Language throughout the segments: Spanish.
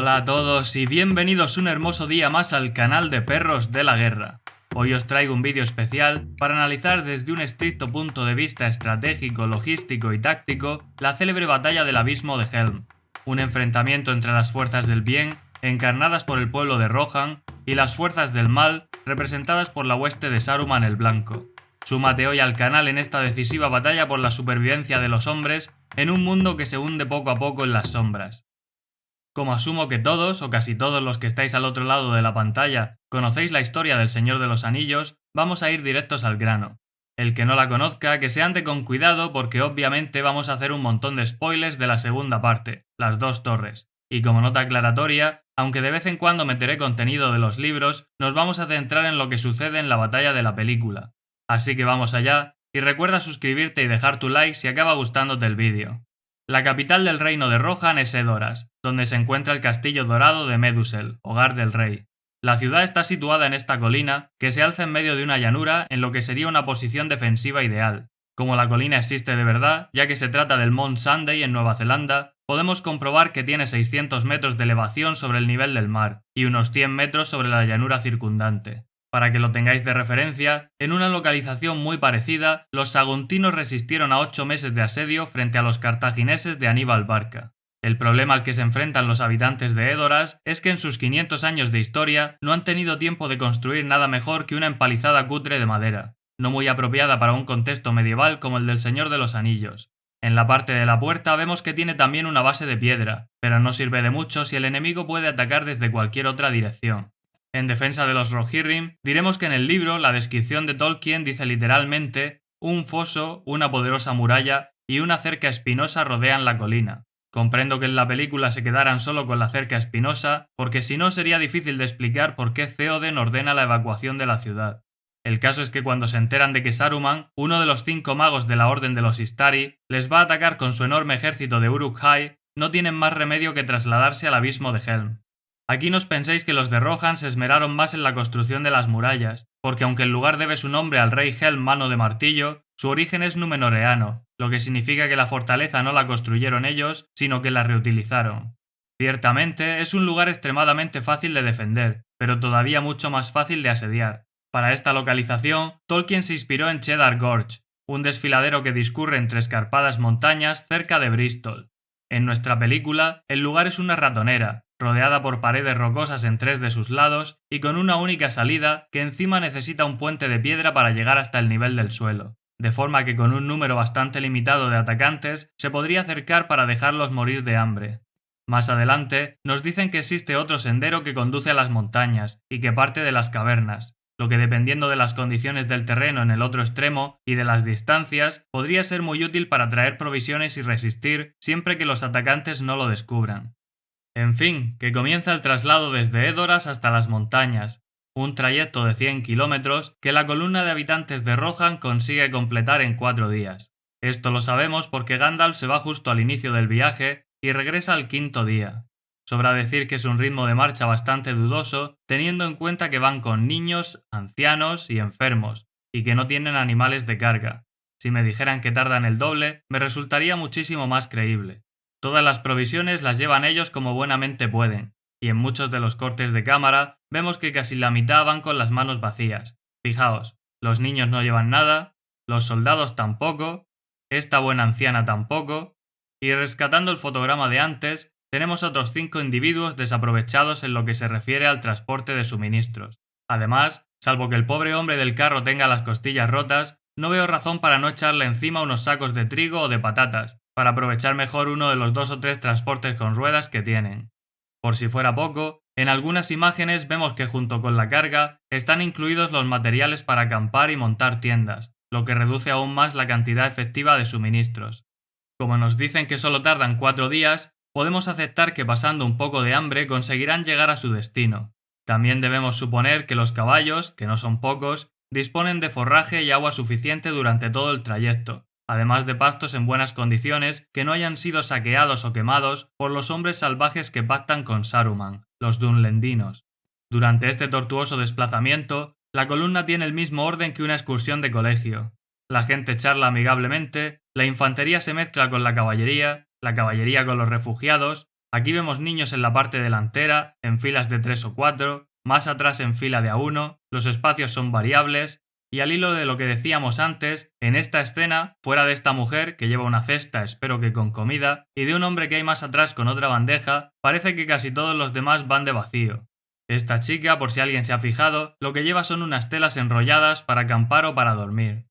Hola a todos y bienvenidos un hermoso día más al canal de Perros de la Guerra. Hoy os traigo un vídeo especial para analizar desde un estricto punto de vista estratégico, logístico y táctico la célebre batalla del Abismo de Helm, un enfrentamiento entre las fuerzas del bien, encarnadas por el pueblo de Rohan, y las fuerzas del mal, representadas por la hueste de Saruman el Blanco. Súmate hoy al canal en esta decisiva batalla por la supervivencia de los hombres en un mundo que se hunde poco a poco en las sombras. Como asumo que todos, o casi todos los que estáis al otro lado de la pantalla, conocéis la historia del Señor de los Anillos, vamos a ir directos al grano. El que no la conozca, que se ande con cuidado porque obviamente vamos a hacer un montón de spoilers de la segunda parte, las dos torres. Y como nota aclaratoria, aunque de vez en cuando meteré contenido de los libros, nos vamos a centrar en lo que sucede en la batalla de la película. Así que vamos allá, y recuerda suscribirte y dejar tu like si acaba gustándote el vídeo. La capital del reino de Rohan es Edoras, donde se encuentra el castillo dorado de Medusel, hogar del rey. La ciudad está situada en esta colina, que se alza en medio de una llanura en lo que sería una posición defensiva ideal. Como la colina existe de verdad, ya que se trata del Mount Sunday en Nueva Zelanda, podemos comprobar que tiene 600 metros de elevación sobre el nivel del mar y unos 100 metros sobre la llanura circundante. Para que lo tengáis de referencia, en una localización muy parecida, los saguntinos resistieron a 8 meses de asedio frente a los cartagineses de Aníbal Barca. El problema al que se enfrentan los habitantes de Edoras es que en sus 500 años de historia no han tenido tiempo de construir nada mejor que una empalizada cutre de madera, no muy apropiada para un contexto medieval como el del Señor de los Anillos. En la parte de la puerta vemos que tiene también una base de piedra, pero no sirve de mucho si el enemigo puede atacar desde cualquier otra dirección. En defensa de los Rohirrim, diremos que en el libro la descripción de Tolkien dice literalmente: un foso, una poderosa muralla y una cerca espinosa rodean la colina. Comprendo que en la película se quedaran solo con la cerca espinosa, porque si no sería difícil de explicar por qué Theoden ordena la evacuación de la ciudad. El caso es que cuando se enteran de que Saruman, uno de los 5 magos de la Orden de los Istari, les va a atacar con su enorme ejército de Uruk-hai, no tienen más remedio que trasladarse al abismo de Helm. Aquí no os penséis que los de Rohan se esmeraron más en la construcción de las murallas, porque aunque el lugar debe su nombre al rey Helm Mano de Martillo, su origen es numenoreano, lo que significa que la fortaleza no la construyeron ellos, sino que la reutilizaron. Ciertamente, es un lugar extremadamente fácil de defender, pero todavía mucho más fácil de asediar. Para esta localización, Tolkien se inspiró en Cedar Gorge, un desfiladero que discurre entre escarpadas montañas cerca de Bristol. En nuestra película, el lugar es una ratonera, rodeada por paredes rocosas en 3 de sus lados y con una única salida que encima necesita un puente de piedra para llegar hasta el nivel del suelo, de forma que con un número bastante limitado de atacantes se podría acercar para dejarlos morir de hambre. Más adelante nos dicen que existe otro sendero que conduce a las montañas y que parte de las cavernas, lo que dependiendo de las condiciones del terreno en el otro extremo y de las distancias podría ser muy útil para traer provisiones y resistir siempre que los atacantes no lo descubran. En fin, que comienza el traslado desde Edoras hasta las montañas, un trayecto de 100 kilómetros que la columna de habitantes de Rohan consigue completar en 4 días. Esto lo sabemos porque Gandalf se va justo al inicio del viaje y regresa al 5.º día. Sobra decir que es un ritmo de marcha bastante dudoso, teniendo en cuenta que van con niños, ancianos y enfermos, y que no tienen animales de carga. Si me dijeran que tardan el doble, me resultaría muchísimo más creíble. Todas las provisiones las llevan ellos como buenamente pueden, y en muchos de los cortes de cámara vemos que casi la mitad van con las manos vacías. Fijaos, los niños no llevan nada, los soldados tampoco, esta buena anciana tampoco, y rescatando el fotograma de antes, tenemos otros 5 individuos desaprovechados en lo que se refiere al transporte de suministros. Además, salvo que el pobre hombre del carro tenga las costillas rotas, no veo razón para no echarle encima unos sacos de trigo o de patatas, para aprovechar mejor uno de los 2 o 3 transportes con ruedas que tienen. Por si fuera poco, en algunas imágenes vemos que junto con la carga están incluidos los materiales para acampar y montar tiendas, lo que reduce aún más la cantidad efectiva de suministros. Como nos dicen que solo tardan 4 días, podemos aceptar que pasando un poco de hambre conseguirán llegar a su destino. También debemos suponer que los caballos, que no son pocos, disponen de forraje y agua suficiente durante todo el trayecto, además de pastos en buenas condiciones que no hayan sido saqueados o quemados por los hombres salvajes que pactan con Saruman, los dunlendinos. Durante este tortuoso desplazamiento, la columna tiene el mismo orden que una excursión de colegio. La gente charla amigablemente, la infantería se mezcla con la caballería con los refugiados, Aquí vemos niños en la parte delantera, en filas de 3 o 4, más atrás en fila de a 1, los espacios son variables, y al hilo de lo que decíamos antes, en esta escena, fuera de esta mujer que lleva una cesta, espero que con comida, y de un hombre que hay más atrás con otra bandeja, parece que casi todos los demás van de vacío. Esta chica, por si alguien se ha fijado, lo que lleva son unas telas enrolladas para acampar o para dormir.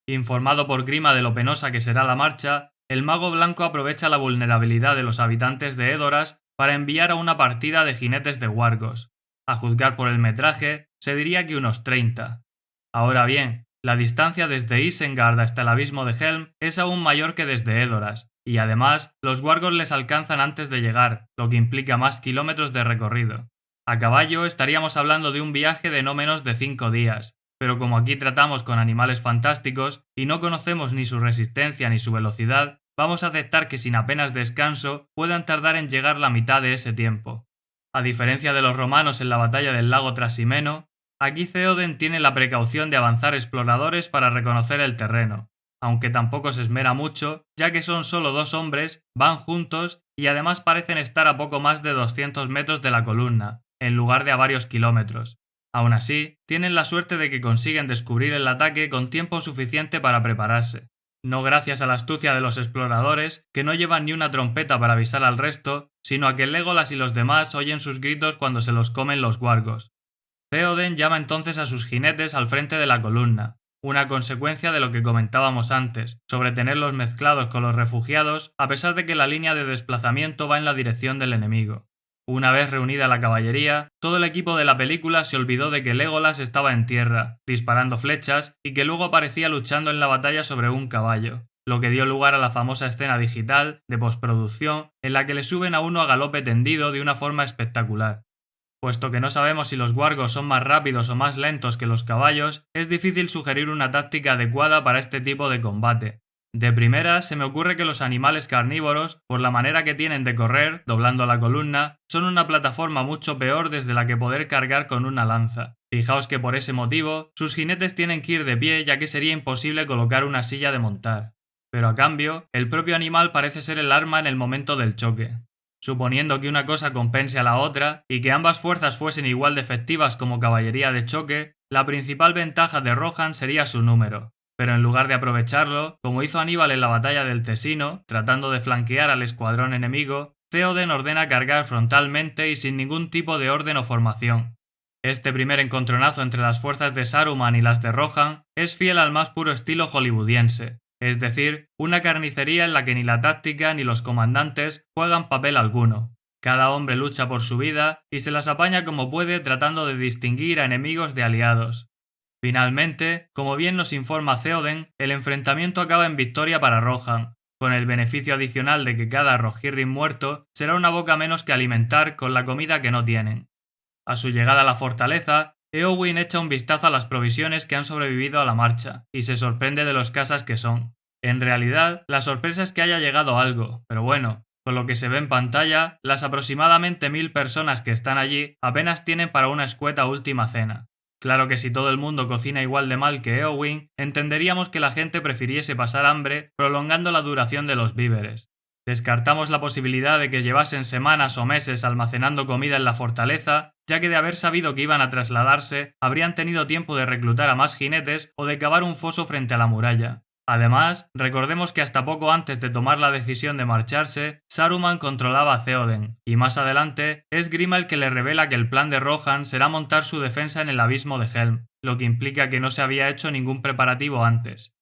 Informado por Grima de lo penosa que será la marcha, el mago blanco aprovecha la vulnerabilidad de los habitantes de Edoras para enviar a una partida de jinetes de Wargos. A juzgar por el metraje, se diría que unos 30. Ahora bien, la distancia desde Isengard hasta el abismo de Helm es aún mayor que desde Edoras, y además los Wargos les alcanzan antes de llegar, lo que implica más kilómetros de recorrido. A caballo estaríamos hablando de un viaje de no menos de 5 días, pero como aquí tratamos con animales fantásticos y no conocemos ni su resistencia ni su velocidad, vamos a aceptar que sin apenas descanso puedan tardar en llegar la mitad de ese tiempo. A diferencia de los romanos en la batalla del lago Trasimeno, aquí Theoden tiene la precaución de avanzar exploradores para reconocer el terreno, aunque tampoco se esmera mucho, ya que son solo 2 hombres, van juntos y además parecen estar a poco más de 200 metros de la columna, en lugar de a varios kilómetros. Aún así, tienen la suerte de que consiguen descubrir el ataque con tiempo suficiente para prepararse. No gracias a la astucia de los exploradores, que no llevan ni una trompeta para avisar al resto, sino a que Legolas y los demás oyen sus gritos cuando se los comen los Wargos. Theoden llama entonces a sus jinetes al frente de la columna, una consecuencia de lo que comentábamos antes, sobre tenerlos mezclados con los refugiados, a pesar de que la línea de desplazamiento va en la dirección del enemigo. Una vez reunida la caballería, todo el equipo de la película se olvidó de que Legolas estaba en tierra, disparando flechas, y que luego aparecía luchando en la batalla sobre un caballo, lo que dio lugar a la famosa escena digital, de postproducción, en la que le suben a uno a galope tendido de una forma espectacular. Puesto que no sabemos si los Wargos son más rápidos o más lentos que los caballos, es difícil sugerir una táctica adecuada para este tipo de combate. De primera, se me ocurre que los animales carnívoros, por la manera que tienen de correr, doblando la columna, son una plataforma mucho peor desde la que poder cargar con una lanza. Fijaos que por ese motivo, sus jinetes tienen que ir de pie ya que sería imposible colocar una silla de montar. Pero a cambio, el propio animal parece ser el arma en el momento del choque. Suponiendo que una cosa compense a la otra, y que ambas fuerzas fuesen igual de efectivas como caballería de choque, la principal ventaja de Rohan sería su número. Pero en lugar de aprovecharlo, como hizo Aníbal en la batalla del Tesino, tratando de flanquear al escuadrón enemigo, Theoden ordena cargar frontalmente y sin ningún tipo de orden o formación. Este primer encontronazo entre las fuerzas de Saruman y las de Rohan es fiel al más puro estilo hollywoodiense, es decir, una carnicería en la que ni la táctica ni los comandantes juegan papel alguno. Cada hombre lucha por su vida y se las apaña como puede tratando de distinguir a enemigos de aliados. Finalmente, como bien nos informa Theoden, el enfrentamiento acaba en victoria para Rohan, con el beneficio adicional de que cada Rohirrim muerto será una boca menos que alimentar con la comida que no tienen. A su llegada a la fortaleza, Éowyn echa un vistazo a las provisiones que han sobrevivido a la marcha, y se sorprende de lo escasas que son. En realidad, la sorpresa es que haya llegado algo, pero bueno, con lo que se ve en pantalla, las aproximadamente 1000 personas que están allí apenas tienen para una escueta última cena. Claro que si todo el mundo cocina igual de mal que Éowyn, entenderíamos que la gente prefiriese pasar hambre prolongando la duración de los víveres. Descartamos la posibilidad de que llevasen semanas o meses almacenando comida en la fortaleza, ya que de haber sabido que iban a trasladarse, habrían tenido tiempo de reclutar a más jinetes o de cavar un foso frente a la muralla. Además, recordemos que hasta poco antes de tomar la decisión de marcharse, Saruman controlaba a Theoden, y más adelante es Grima el que le revela que el plan de Rohan será montar su defensa en el abismo de Helm, lo que implica que no se había hecho ningún preparativo antes.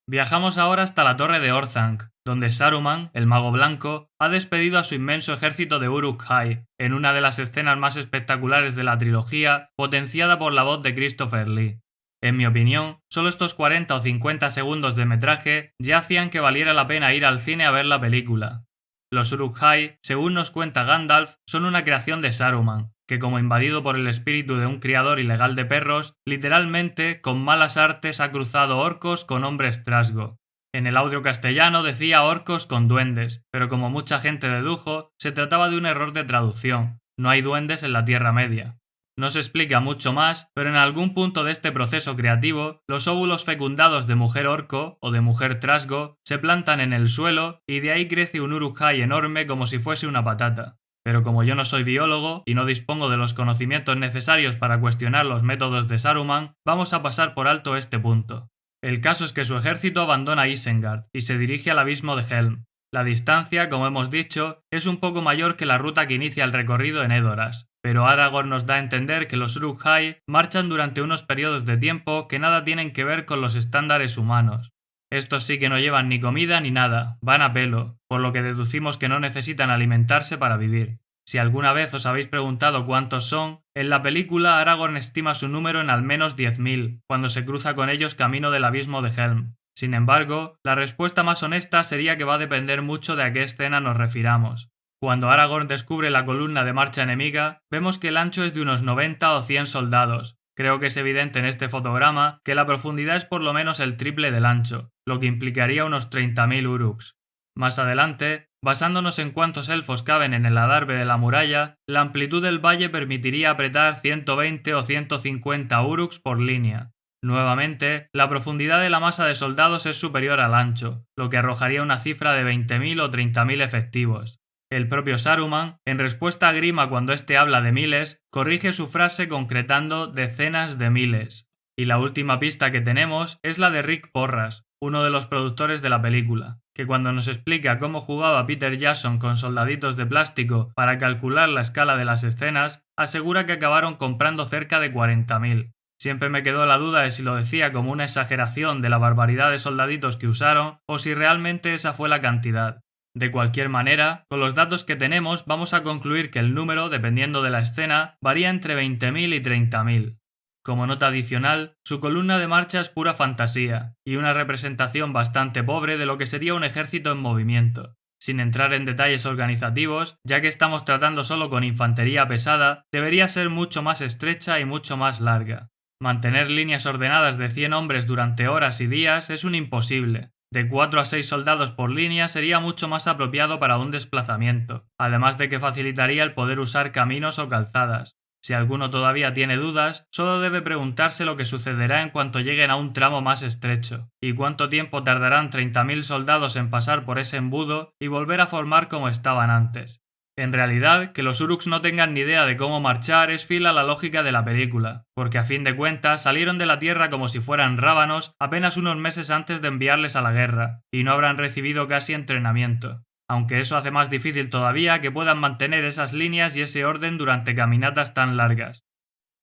Viajamos ahora hasta la torre de Orthanc, donde Saruman, el mago blanco, ha despedido a su inmenso ejército de Uruk-hai, en una de las escenas más espectaculares de la trilogía, potenciada por la voz de Christopher Lee. En mi opinión, solo estos 40 o 50 segundos de metraje ya hacían que valiera la pena ir al cine a ver la película. Los Uruk-hai, según nos cuenta Gandalf, son una creación de Saruman, que como invadido por el espíritu de un criador ilegal de perros, literalmente, con malas artes ha cruzado orcos con hombres trasgo. En el audio castellano decía orcos con duendes, pero como mucha gente dedujo, se trataba de un error de traducción. No hay duendes en la Tierra Media. No se explica mucho más, pero en algún punto de este proceso creativo, los óvulos fecundados de mujer orco o de mujer trasgo se plantan en el suelo y de ahí crece un Uruk-hai enorme como si fuese una patata. Pero como yo no soy biólogo y no dispongo de los conocimientos necesarios para cuestionar los métodos de Saruman, vamos a pasar por alto este punto. El caso es que su ejército abandona Isengard y se dirige al abismo de Helm. La distancia, como hemos dicho, es un poco mayor que la ruta que inicia el recorrido en Edoras, pero Aragorn nos da a entender que los Uruk-hai marchan durante unos periodos de tiempo que nada tienen que ver con los estándares humanos. Estos sí que no llevan ni comida ni nada, van a pelo, por lo que deducimos que no necesitan alimentarse para vivir. Si alguna vez os habéis preguntado cuántos son, en la película Aragorn estima su número en al menos 10.000, cuando se cruza con ellos camino del abismo de Helm. Sin embargo, la respuesta más honesta sería que va a depender mucho de a qué escena nos refiramos. Cuando Aragorn descubre la columna de marcha enemiga, vemos que el ancho es de unos 90 o 100 soldados. Creo que es evidente en este fotograma que la profundidad es por lo menos el triple del ancho, lo que implicaría unos 30.000 uruks. Más adelante, basándonos en cuántos elfos caben en el adarve de la muralla, la amplitud del valle permitiría apretar 120 o 150 uruks por línea. Nuevamente, la profundidad de la masa de soldados es superior al ancho, lo que arrojaría una cifra de 20.000 o 30.000 efectivos. El propio Saruman, en respuesta a Grima cuando éste habla de miles, corrige su frase concretando decenas de miles. Y la última pista que tenemos es la de Rick Porras, uno de los productores de la película, que cuando nos explica cómo jugaba Peter Jackson con soldaditos de plástico para calcular la escala de las escenas, asegura que acabaron comprando cerca de 40.000. Siempre me quedó la duda de si lo decía como una exageración de la barbaridad de soldaditos que usaron o si realmente esa fue la cantidad. De cualquier manera, con los datos que tenemos vamos a concluir que el número, dependiendo de la escena, varía entre 20.000 y 30.000. Como nota adicional, su columna de marcha es pura fantasía, y una representación bastante pobre de lo que sería un ejército en movimiento. Sin entrar en detalles organizativos, ya que estamos tratando solo con infantería pesada, debería ser mucho más estrecha y mucho más larga. Mantener líneas ordenadas de 100 hombres durante horas y días es un imposible. De 4 a 6 soldados por línea sería mucho más apropiado para un desplazamiento, además de que facilitaría el poder usar caminos o calzadas. Si alguno todavía tiene dudas, solo debe preguntarse lo que sucederá en cuanto lleguen a un tramo más estrecho, y cuánto tiempo tardarán 30.000 soldados en pasar por ese embudo y volver a formar como estaban antes. En realidad, que los Uruks no tengan ni idea de cómo marchar es fiel a la lógica de la película, porque a fin de cuentas salieron de la Tierra como si fueran rábanos apenas unos meses antes de enviarles a la guerra, y no habrán recibido casi entrenamiento. Aunque eso hace más difícil todavía que puedan mantener esas líneas y ese orden durante caminatas tan largas.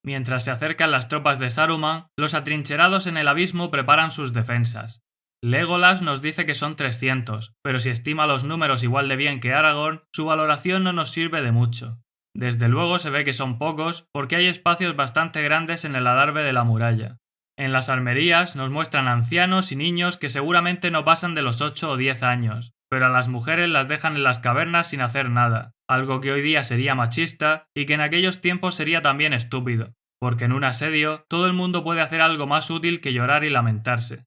Mientras se acercan las tropas de Saruman, los atrincherados en el abismo preparan sus defensas. Legolas nos dice que son 300, pero si estima los números igual de bien que Aragorn, su valoración no nos sirve de mucho. Desde luego se ve que son pocos porque hay espacios bastante grandes en el adarve de la muralla. En las armerías nos muestran ancianos y niños que seguramente no pasan de los 8 o 10 años, pero a las mujeres las dejan en las cavernas sin hacer nada, algo que hoy día sería machista y que en aquellos tiempos sería también estúpido, porque en un asedio todo el mundo puede hacer algo más útil que llorar y lamentarse.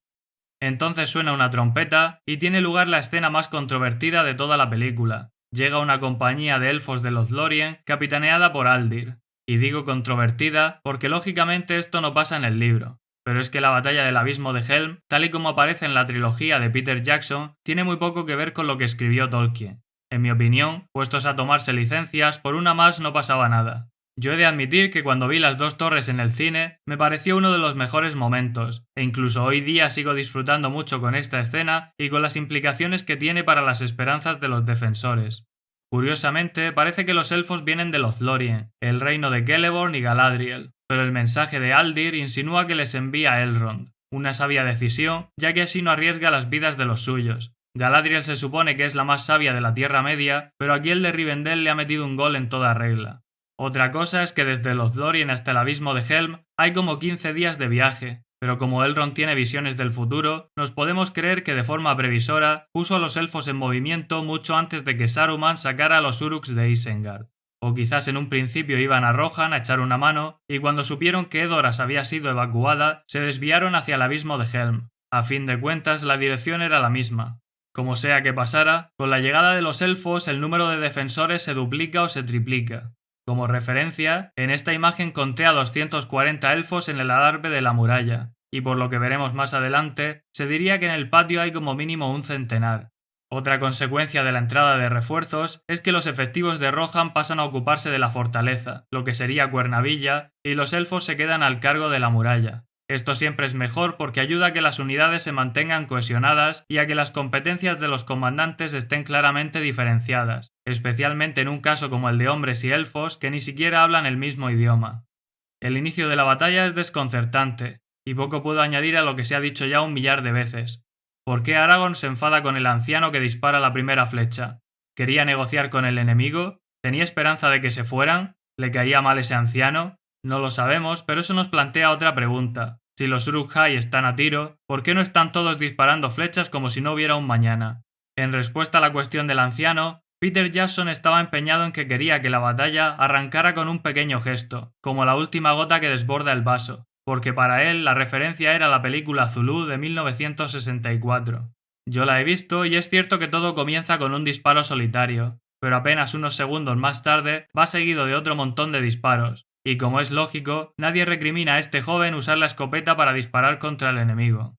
Entonces suena una trompeta y tiene lugar la escena más controvertida de toda la película. Llega una compañía de elfos de Lothlórien capitaneada por Aldir. Y digo controvertida porque lógicamente esto no pasa en el libro. Pero es que la batalla del abismo de Helm, tal y como aparece en la trilogía de Peter Jackson, tiene muy poco que ver con lo que escribió Tolkien. En mi opinión, puestos a tomarse licencias, por una más no pasaba nada. Yo he de admitir que cuando vi las dos torres en el cine, me pareció uno de los mejores momentos, e incluso hoy día sigo disfrutando mucho con esta escena y con las implicaciones que tiene para las esperanzas de los defensores. Curiosamente, parece que los elfos vienen de Lothlórien, el reino de Celeborn y Galadriel, pero el mensaje de Aldir insinúa que les envía a Elrond, una sabia decisión, ya que así no arriesga las vidas de los suyos. Galadriel se supone que es la más sabia de la Tierra Media, pero aquí el de Rivendell le ha metido un gol en toda regla. Otra cosa es que desde Lothlórien hasta el abismo de Helm hay como 15 días de viaje, pero como Elrond tiene visiones del futuro, nos podemos creer que de forma previsora puso a los elfos en movimiento mucho antes de que Saruman sacara a los Uruks de Isengard. O quizás en un principio iban a Rohan a echar una mano, y cuando supieron que Edoras había sido evacuada, se desviaron hacia el abismo de Helm. A fin de cuentas, la dirección era la misma. Como sea que pasara, con la llegada de los elfos el número de defensores se duplica o se triplica. Como referencia, en esta imagen conté a 240 elfos en el adarve de la muralla, y por lo que veremos más adelante, se diría que en el patio hay como mínimo un centenar. Otra consecuencia de la entrada de refuerzos es que los efectivos de Rohan pasan a ocuparse de la fortaleza, lo que sería Cuernavilla, y los elfos se quedan al cargo de la muralla. Esto siempre es mejor porque ayuda a que las unidades se mantengan cohesionadas y a que las competencias de los comandantes estén claramente diferenciadas, especialmente en un caso como el de hombres y elfos que ni siquiera hablan el mismo idioma. El inicio de la batalla es desconcertante, y poco puedo añadir a lo que se ha dicho ya 1.000.000 de veces. ¿Por qué Aragorn se enfada con el anciano que dispara la primera flecha? ¿Quería negociar con el enemigo? ¿Tenía esperanza de que se fueran? ¿Le caía mal ese anciano? No lo sabemos, pero eso nos plantea otra pregunta. Si los Uruk-hai están a tiro, ¿por qué no están todos disparando flechas como si no hubiera un mañana? En respuesta a la cuestión del anciano, Peter Jackson estaba empeñado en que quería que la batalla arrancara con un pequeño gesto, como la última gota que desborda el vaso, porque para él la referencia era la película Zulú de 1964. Yo la he visto y es cierto que todo comienza con un disparo solitario, pero apenas unos segundos más tarde va seguido de otro montón de disparos, y como es lógico, nadie recrimina a este joven usar la escopeta para disparar contra el enemigo.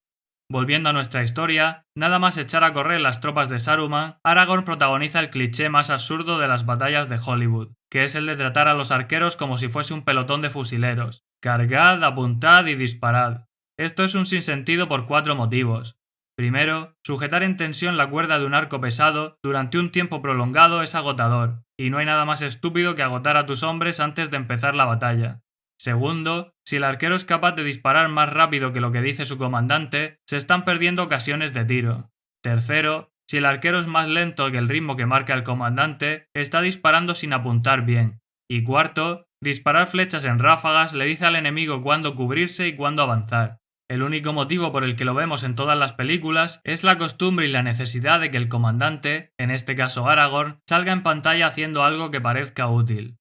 Volviendo a nuestra historia, nada más echar a correr las tropas de Saruman, Aragorn protagoniza el cliché más absurdo de las batallas de Hollywood, que es el de tratar a los arqueros como si fuese un pelotón de fusileros. Cargad, apuntad y disparad. Esto es un sinsentido por 4 motivos. Primero, sujetar en tensión la cuerda de un arco pesado durante un tiempo prolongado es agotador, y no hay nada más estúpido que agotar a tus hombres antes de empezar la batalla. Segundo, si el arquero es capaz de disparar más rápido que lo que dice su comandante, se están perdiendo ocasiones de tiro. Tercero, si el arquero es más lento que el ritmo que marca el comandante, está disparando sin apuntar bien. Y cuarto, disparar flechas en ráfagas le dice al enemigo cuándo cubrirse y cuándo avanzar. El único motivo por el que lo vemos en todas las películas es la costumbre y la necesidad de que el comandante, en este caso Aragorn, salga en pantalla haciendo algo que parezca útil.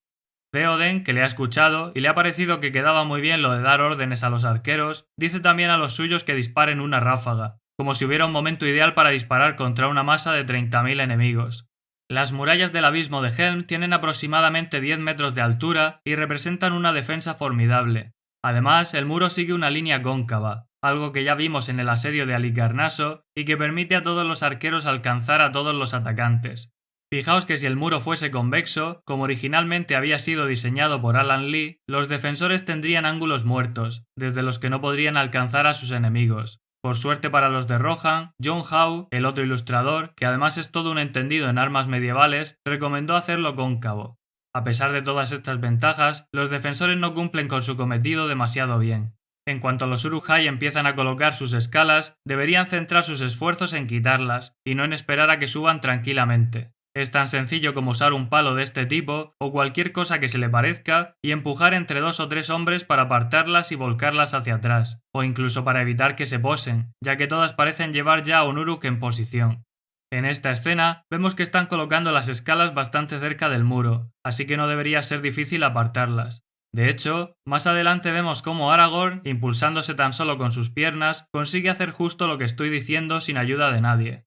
Theoden, que le ha escuchado y le ha parecido que quedaba muy bien lo de dar órdenes a los arqueros, dice también a los suyos que disparen una ráfaga, como si hubiera un momento ideal para disparar contra una masa de 30.000 enemigos. Las murallas del abismo de Helm tienen aproximadamente 10 metros de altura y representan una defensa formidable. Además, el muro sigue una línea cóncava, algo que ya vimos en el asedio de Halicarnaso y que permite a todos los arqueros alcanzar a todos los atacantes. Fijaos que si el muro fuese convexo, como originalmente había sido diseñado por Alan Lee, los defensores tendrían ángulos muertos, desde los que no podrían alcanzar a sus enemigos. Por suerte para los de Rohan, John Howe, el otro ilustrador, que además es todo un entendido en armas medievales, recomendó hacerlo cóncavo. A pesar de todas estas ventajas, los defensores no cumplen con su cometido demasiado bien. En cuanto los Uruk-hai empiezan a colocar sus escalas, deberían centrar sus esfuerzos en quitarlas, y no en esperar a que suban tranquilamente. Es tan sencillo como usar un palo de este tipo, o cualquier cosa que se le parezca, y empujar entre 2 o 3 hombres para apartarlas y volcarlas hacia atrás, o incluso para evitar que se posen, ya que todas parecen llevar ya a un Uruk en posición. En esta escena vemos que están colocando las escalas bastante cerca del muro, así que no debería ser difícil apartarlas. De hecho, más adelante vemos cómo Aragorn, impulsándose tan solo con sus piernas, consigue hacer justo lo que estoy diciendo sin ayuda de nadie.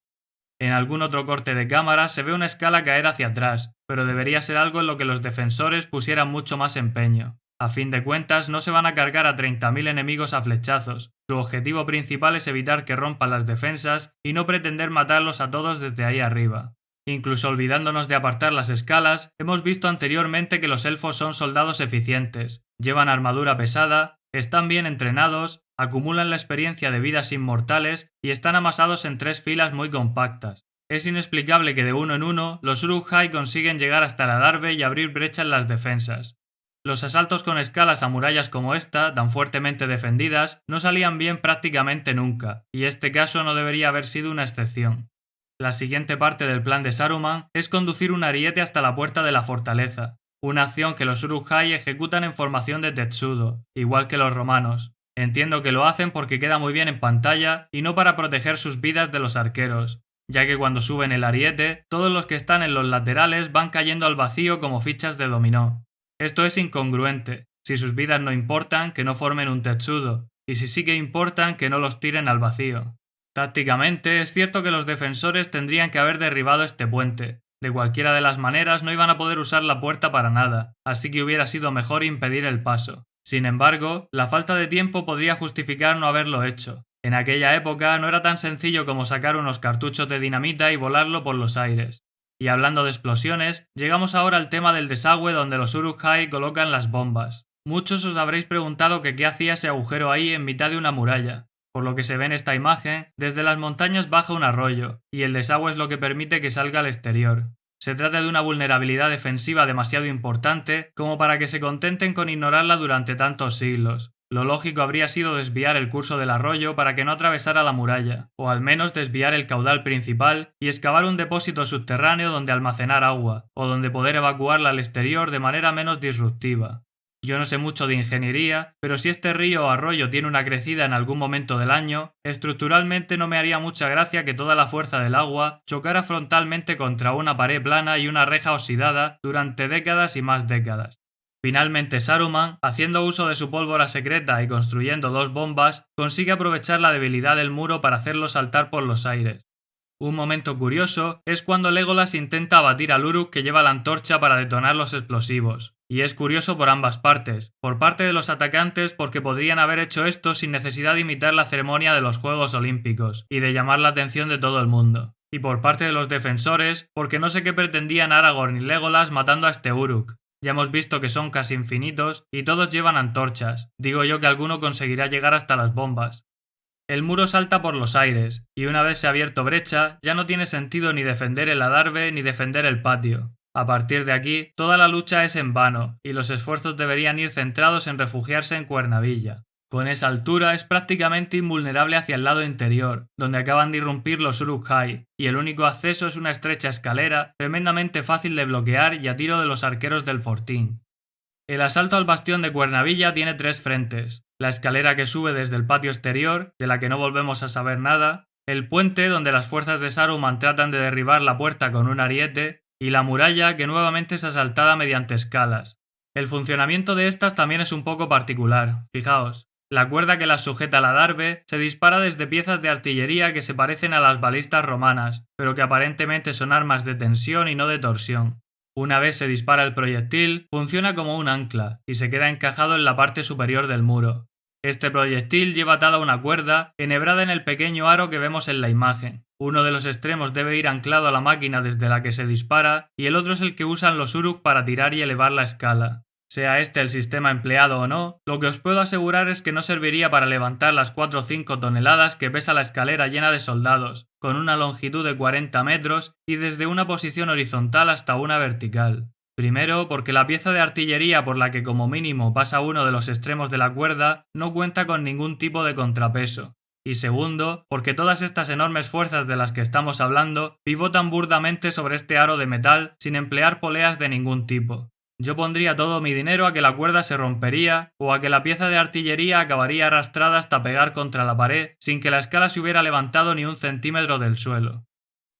En algún otro corte de cámara se ve una escala caer hacia atrás, pero debería ser algo en lo que los defensores pusieran mucho más empeño. A fin de cuentas, no se van a cargar a 30.000 enemigos a flechazos. Su objetivo principal es evitar que rompan las defensas y no pretender matarlos a todos desde ahí arriba. Incluso olvidándonos de apartar las escalas, hemos visto anteriormente que los elfos son soldados eficientes, llevan armadura pesada, están bien entrenados, acumulan la experiencia de vidas inmortales y están amasados en 3 filas muy compactas. Es inexplicable que de uno en uno los Uruk-hai consiguen llegar hasta el adarve y abrir brecha en las defensas. Los asaltos con escalas a murallas como esta, tan fuertemente defendidas, no salían bien prácticamente nunca, y este caso no debería haber sido una excepción. La siguiente parte del plan de Saruman es conducir un ariete hasta la puerta de la fortaleza, una acción que los Uruk-hai ejecutan en formación de Tetsudo, igual que los romanos. Entiendo que lo hacen porque queda muy bien en pantalla y no para proteger sus vidas de los arqueros, ya que cuando suben el ariete, todos los que están en los laterales van cayendo al vacío como fichas de dominó. Esto es incongruente. Si sus vidas no importan, que no formen un Tetsudo, y si sí que importan, que no los tiren al vacío. Tácticamente, es cierto que los defensores tendrían que haber derribado este puente, De cualquiera de las maneras no iban a poder usar la puerta para nada, así que hubiera sido mejor impedir el paso. Sin embargo, la falta de tiempo podría justificar no haberlo hecho. En aquella época no era tan sencillo como sacar unos cartuchos de dinamita y volarlo por los aires. Y hablando de explosiones, llegamos ahora al tema del desagüe donde los Uruk-hai colocan las bombas. Muchos os habréis preguntado que qué hacía ese agujero ahí en mitad de una muralla. Por lo que se ve en esta imagen, desde las montañas baja un arroyo, y el desagüe es lo que permite que salga al exterior. Se trata de una vulnerabilidad defensiva demasiado importante como para que se contenten con ignorarla durante tantos siglos. Lo lógico habría sido desviar el curso del arroyo para que no atravesara la muralla, o al menos desviar el caudal principal y excavar un depósito subterráneo donde almacenar agua, o donde poder evacuarla al exterior de manera menos disruptiva. Yo no sé mucho de ingeniería, pero si este río o arroyo tiene una crecida en algún momento del año, estructuralmente no me haría mucha gracia que toda la fuerza del agua chocara frontalmente contra una pared plana y una reja oxidada durante décadas y más décadas. Finalmente Saruman, haciendo uso de su pólvora secreta y construyendo 2 bombas, consigue aprovechar la debilidad del muro para hacerlo saltar por los aires. Un momento curioso es cuando Legolas intenta abatir al Uruk que lleva la antorcha para detonar los explosivos. Y es curioso por ambas partes. Por parte de los atacantes porque podrían haber hecho esto sin necesidad de imitar la ceremonia de los Juegos Olímpicos y de llamar la atención de todo el mundo. Y por parte de los defensores porque no sé qué pretendían Aragorn y Legolas matando a este Uruk. Ya hemos visto que son casi infinitos y todos llevan antorchas. Digo yo que alguno conseguirá llegar hasta las bombas. El muro salta por los aires, y una vez se ha abierto brecha, ya no tiene sentido ni defender el adarve ni defender el patio. A partir de aquí, toda la lucha es en vano, y los esfuerzos deberían ir centrados en refugiarse en Cuernavilla. Con esa altura es prácticamente invulnerable hacia el lado interior, donde acaban de irrumpir los Uruk-hai, y el único acceso es una estrecha escalera, tremendamente fácil de bloquear y a tiro de los arqueros del fortín. El asalto al bastión de Cuernavilla tiene 3 frentes: la escalera que sube desde el patio exterior, de la que no volvemos a saber nada, el puente donde las fuerzas de Saruman tratan de derribar la puerta con un ariete, y la muralla que nuevamente es asaltada mediante escalas. El funcionamiento de estas también es un poco particular, fijaos. La cuerda que las sujeta al adarve se dispara desde piezas de artillería que se parecen a las balistas romanas, pero que aparentemente son armas de tensión y no de torsión. Una vez se dispara el proyectil, funciona como un ancla y se queda encajado en la parte superior del muro. Este proyectil lleva atada una cuerda enhebrada en el pequeño aro que vemos en la imagen. Uno de los extremos debe ir anclado a la máquina desde la que se dispara y el otro es el que usan los Uruk para tirar y elevar la escala. Sea este el sistema empleado o no, lo que os puedo asegurar es que no serviría para levantar las 4 o 5 toneladas que pesa la escalera llena de soldados, con una longitud de 40 metros y desde una posición horizontal hasta una vertical. Primero, porque la pieza de artillería por la que como mínimo pasa uno de los extremos de la cuerda no cuenta con ningún tipo de contrapeso. Y segundo, porque todas estas enormes fuerzas de las que estamos hablando pivotan burdamente sobre este aro de metal sin emplear poleas de ningún tipo. Yo pondría todo mi dinero a que la cuerda se rompería o a que la pieza de artillería acabaría arrastrada hasta pegar contra la pared sin que la escala se hubiera levantado ni un centímetro del suelo.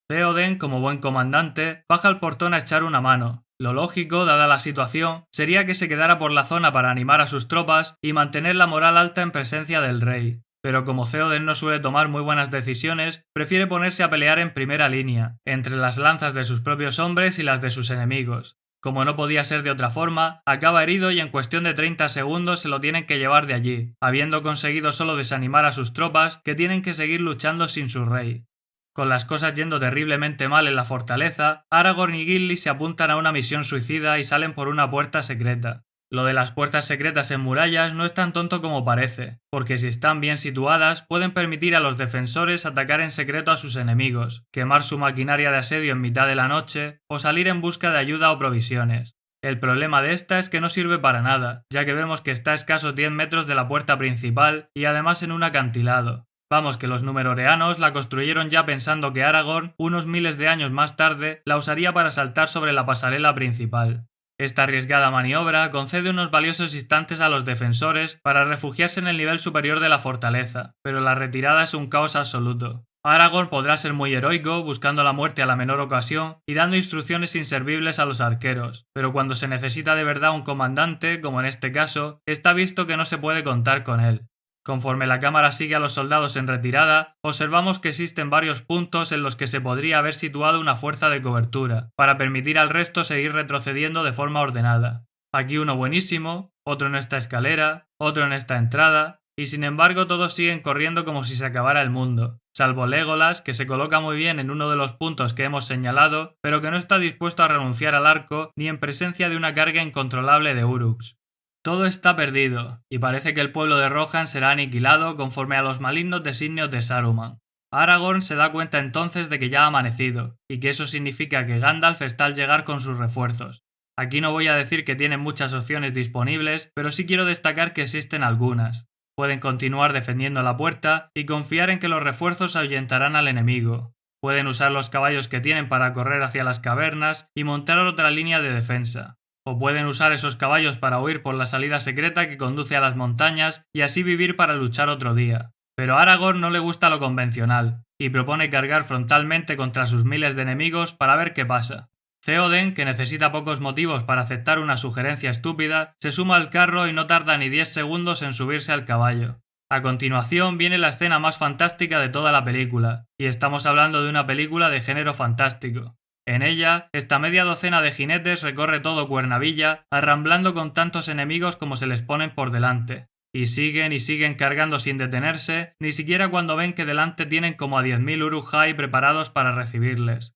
Theoden, como buen comandante, baja al portón a echar una mano. Lo lógico, dada la situación, sería que se quedara por la zona para animar a sus tropas y mantener la moral alta en presencia del rey. Pero como Theoden no suele tomar muy buenas decisiones, prefiere ponerse a pelear en primera línea, entre las lanzas de sus propios hombres y las de sus enemigos. Como no podía ser de otra forma, acaba herido y en cuestión de 30 segundos se lo tienen que llevar de allí, habiendo conseguido solo desanimar a sus tropas que tienen que seguir luchando sin su rey. Con las cosas yendo terriblemente mal en la fortaleza, Aragorn y Gimli se apuntan a una misión suicida y salen por una puerta secreta. Lo de las puertas secretas en murallas no es tan tonto como parece, porque si están bien situadas pueden permitir a los defensores atacar en secreto a sus enemigos, quemar su maquinaria de asedio en mitad de la noche o salir en busca de ayuda o provisiones. El problema de esta es que no sirve para nada, ya que vemos que está a escasos 10 metros de la puerta principal y además en un acantilado. Vamos, que los númenóreanos la construyeron ya pensando que Aragorn, unos miles de años más tarde, la usaría para saltar sobre la pasarela principal. Esta arriesgada maniobra concede unos valiosos instantes a los defensores para refugiarse en el nivel superior de la fortaleza, pero la retirada es un caos absoluto. Aragorn podrá ser muy heroico, buscando la muerte a la menor ocasión y dando instrucciones inservibles a los arqueros, pero cuando se necesita de verdad un comandante, como en este caso, está visto que no se puede contar con él. Conforme la cámara sigue a los soldados en retirada, observamos que existen varios puntos en los que se podría haber situado una fuerza de cobertura, para permitir al resto seguir retrocediendo de forma ordenada. Aquí uno buenísimo, otro en esta escalera, otro en esta entrada, y sin embargo todos siguen corriendo como si se acabara el mundo, salvo Legolas, que se coloca muy bien en uno de los puntos que hemos señalado, pero que no está dispuesto a renunciar al arco ni en presencia de una carga incontrolable de Uruks. Todo está perdido, y parece que el pueblo de Rohan será aniquilado conforme a los malignos designios de Saruman. Aragorn se da cuenta entonces de que ya ha amanecido, y que eso significa que Gandalf está al llegar con sus refuerzos. Aquí no voy a decir que tienen muchas opciones disponibles, pero sí quiero destacar que existen algunas. Pueden continuar defendiendo la puerta y confiar en que los refuerzos ahuyentarán al enemigo. Pueden usar los caballos que tienen para correr hacia las cavernas y montar otra línea de defensa. O pueden usar esos caballos para huir por la salida secreta que conduce a las montañas y así vivir para luchar otro día. Pero a Aragorn no le gusta lo convencional, y propone cargar frontalmente contra sus miles de enemigos para ver qué pasa. Theoden, que necesita pocos motivos para aceptar una sugerencia estúpida, se suma al carro y no tarda ni 10 segundos en subirse al caballo. A continuación viene la escena más fantástica de toda la película, y estamos hablando de una película de género fantástico. En ella, esta media docena de jinetes recorre todo Cuernavilla, arramblando con tantos enemigos como se les ponen por delante. Y siguen cargando sin detenerse, ni siquiera cuando ven que delante tienen como a 10.000 Uruk-hai preparados para recibirles.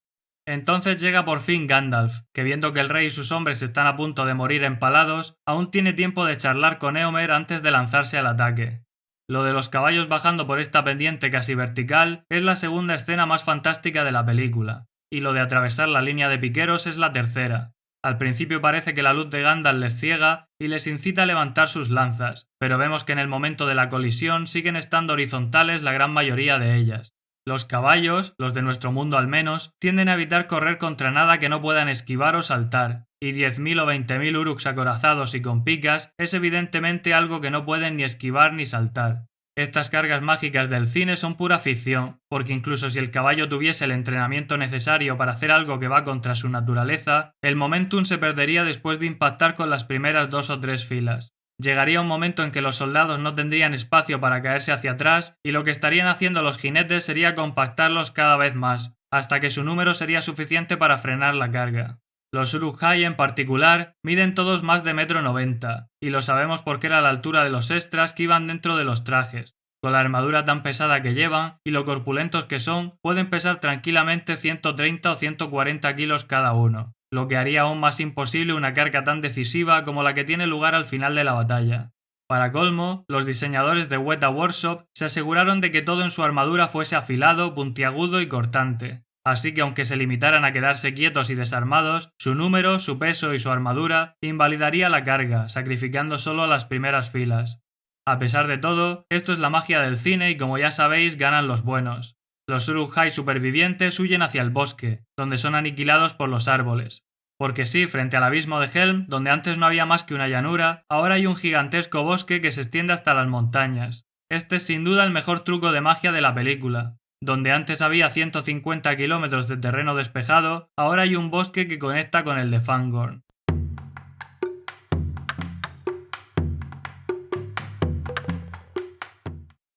Entonces llega por fin Gandalf, que viendo que el rey y sus hombres están a punto de morir empalados, aún tiene tiempo de charlar con Éomer antes de lanzarse al ataque. Lo de los caballos bajando por esta pendiente casi vertical es la segunda escena más fantástica de la película, y lo de atravesar la línea de piqueros es la tercera. Al principio parece que la luz de Gandalf les ciega y les incita a levantar sus lanzas, pero vemos que en el momento de la colisión siguen estando horizontales la gran mayoría de ellas. Los caballos, los de nuestro mundo al menos, tienden a evitar correr contra nada que no puedan esquivar o saltar, y 10.000 o 20.000 Uruks acorazados y con picas es evidentemente algo que no pueden ni esquivar ni saltar. Estas cargas mágicas del cine son pura ficción, porque incluso si el caballo tuviese el entrenamiento necesario para hacer algo que va contra su naturaleza, el momentum se perdería después de impactar con las primeras 2 o 3 filas. Llegaría un momento en que los soldados no tendrían espacio para caerse hacia atrás y lo que estarían haciendo los jinetes sería compactarlos cada vez más, hasta que su número sería suficiente para frenar la carga. Los Uruk-hai en particular miden todos más de 1,90 m, y lo sabemos porque era la altura de los extras que iban dentro de los trajes. Con la armadura tan pesada que llevan y lo corpulentos que son, pueden pesar tranquilamente 130 o 140 kilos cada uno, lo que haría aún más imposible una carga tan decisiva como la que tiene lugar al final de la batalla. Para colmo, los diseñadores de Weta Workshop se aseguraron de que todo en su armadura fuese afilado, puntiagudo y cortante. Así que aunque se limitaran a quedarse quietos y desarmados, su número, su peso y su armadura invalidaría la carga, sacrificando solo las primeras filas. A pesar de todo, esto es la magia del cine y como ya sabéis, ganan los buenos. Los Uruk-hai supervivientes huyen hacia el bosque, donde son aniquilados por los árboles. Porque sí, frente al abismo de Helm, donde antes no había más que una llanura, ahora hay un gigantesco bosque que se extiende hasta las montañas. Este es sin duda el mejor truco de magia de la película. Donde antes había 150 kilómetros de terreno despejado, ahora hay un bosque que conecta con el de Fangorn.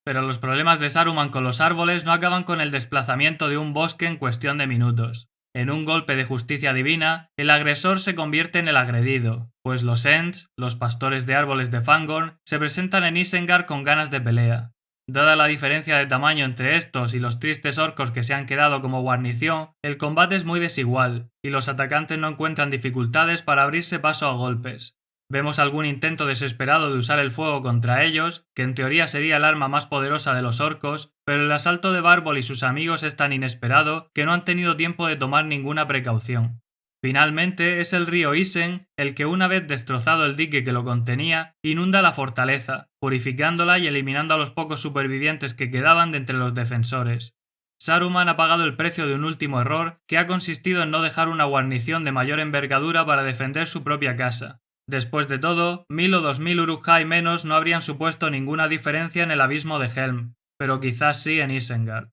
Pero los problemas de Saruman con los árboles no acaban con el desplazamiento de un bosque en cuestión de minutos. En un golpe de justicia divina, el agresor se convierte en el agredido, pues los Ents, los pastores de árboles de Fangorn, se presentan en Isengard con ganas de pelea. Dada la diferencia de tamaño entre estos y los tristes orcos que se han quedado como guarnición, el combate es muy desigual, y los atacantes no encuentran dificultades para abrirse paso a golpes. Vemos algún intento desesperado de usar el fuego contra ellos, que en teoría sería el arma más poderosa de los orcos, pero el asalto de Bárbol y sus amigos es tan inesperado que no han tenido tiempo de tomar ninguna precaución. Finalmente es el río Isen el que, una vez destrozado el dique que lo contenía, inunda la fortaleza, purificándola y eliminando a los pocos supervivientes que quedaban de entre los defensores. Saruman ha pagado el precio de un último error que ha consistido en no dejar una guarnición de mayor envergadura para defender su propia casa. Después de todo, 1.000 o 2.000 Uruk-hai menos no habrían supuesto ninguna diferencia en el abismo de Helm, pero quizás sí en Isengard.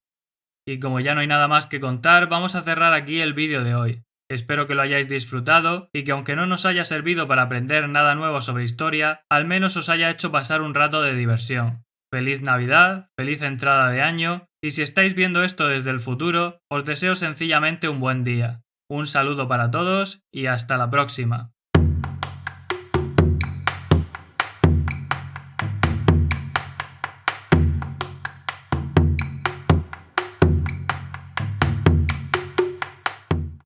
Y como ya no hay nada más que contar, vamos a cerrar aquí el vídeo de hoy. Espero que lo hayáis disfrutado y que aunque no nos haya servido para aprender nada nuevo sobre historia, al menos os haya hecho pasar un rato de diversión. feliz Navidad, feliz entrada de año, y si estáis viendo esto desde el futuro, os deseo sencillamente un buen día. Un saludo para todos y hasta la próxima.